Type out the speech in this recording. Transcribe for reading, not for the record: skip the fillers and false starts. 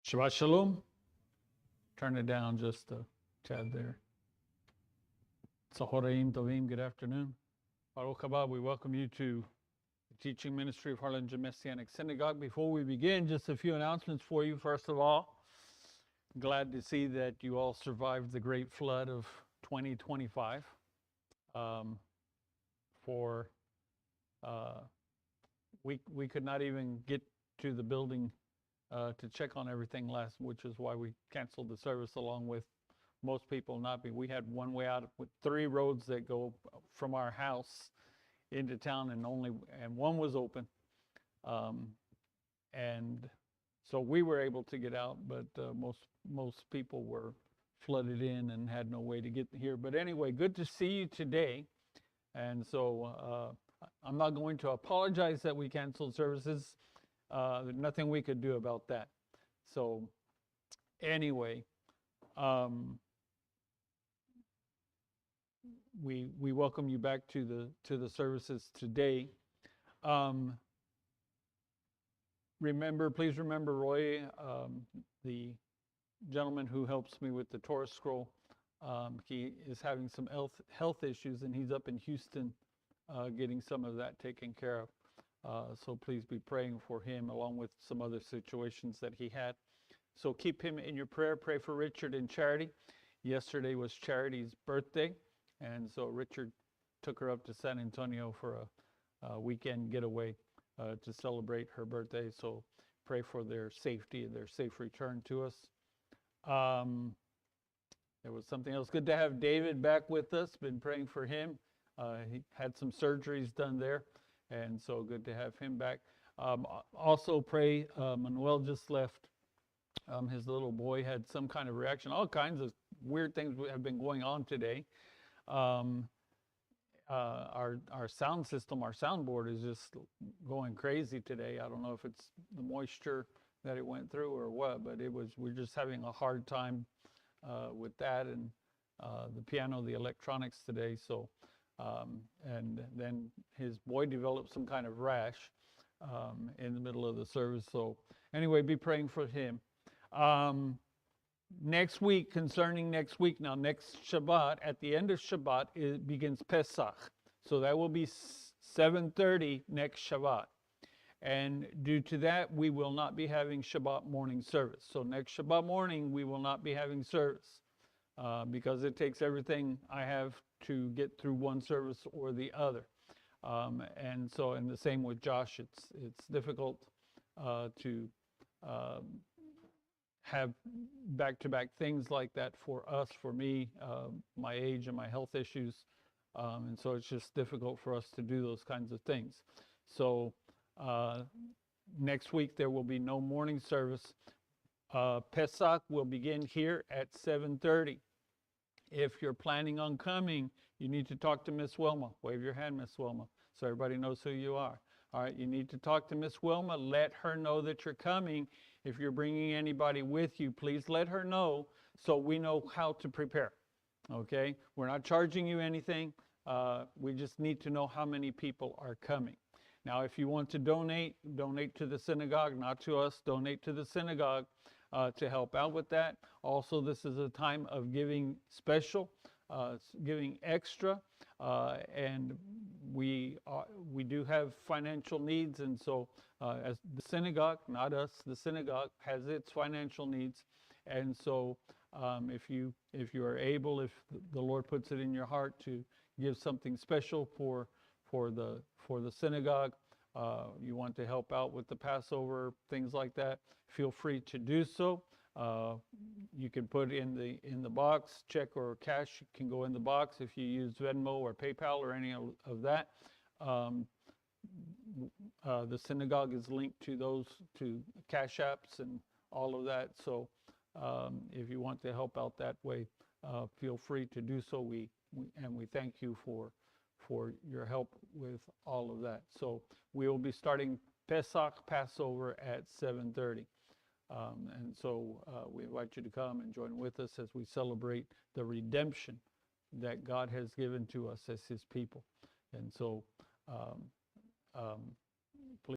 Shabbat Shalom. Turn it down just a tad there. Tzahoraim Tovim, good afternoon. Baruch haba, we welcome you to the teaching ministry of Harlingen Messianic Synagogue. Before we begin, just a few announcements for you. First of all, glad to see that you all survived the great flood of 2025. We could not even get to the building to check on everything which is why we canceled the service along with most people not being. We had one way out with 3 roads that go from our house into town, and one was open, and so we were able to get out, but most people were flooded in and had no way to get here. But anyway, good to see you today, and so I'm not going to apologize that we canceled services. There's nothing we could do about that. So anyway, we welcome you back to the services today. Please remember Roy, the gentleman who helps me with the Torah scroll. He is having some health issues, and he's up in Houston getting some of that taken care of. So please be praying for him along with some other situations that he had. So keep him in your prayer. Pray for Richard and Charity. Yesterday was Charity's birthday, and so Richard took her up to San Antonio for a weekend getaway to celebrate her birthday. So pray for their safety and their safe return to us. There was something else. Good to have David back with us. Been praying for him. He had some surgeries done there, and so good to have him back. Also pray, Manuel just left. His little boy had some kind of reaction. All kinds of weird things have been going on today. Our sound system, our soundboard is just going crazy today. I don't know if it's the moisture that it went through or what, but we're just having a hard time with that, and the piano, the electronics today. So, and then his boy developed some kind of rash in the middle of the service. So anyway, be praying for him. Next week, now next Shabbat, at the end of Shabbat, it begins Pesach. So that will be 7:30 next Shabbat. And due to that, we will not be having Shabbat morning service. So next Shabbat morning, we will not be having service because it takes everything I have to get through one service or the other. And the same with Josh. It's difficult to have back-to-back things like that for us, for me, my age and my health issues. And so it's just difficult for us to do those kinds of things. So next week there will be no morning service. Pesach will begin here at 7:30. If you're planning on coming, you need to talk to Miss Wilma. Wave your hand, Miss Wilma, so everybody knows who you are. All right, you need to talk to Miss Wilma. Let her know that you're coming. If you're bringing anybody with you, please let her know so we know how to prepare. Okay? We're not charging you anything. We just need to know how many people are coming. Now, if you want to donate to the synagogue, not to us, donate to the synagogue to help out with that. Also, this is a time of giving special, giving extra, and we do have financial needs, and so as the synagogue, not us, the synagogue has its financial needs, and so if you are able, if the Lord puts it in your heart to give something special for the synagogue, you want to help out with the Passover, things like that, feel free to do so. You can put in the box, check or cash can go in the box if you use Venmo or PayPal or any of that. The synagogue is linked to Cash Apps and all of that. So if you want to help out that way, feel free to do so. We thank you for your help with all of that. So we will be starting Passover at 7:30. And so we invite you to come and join with us as we celebrate the redemption that God has given to us as his people. And so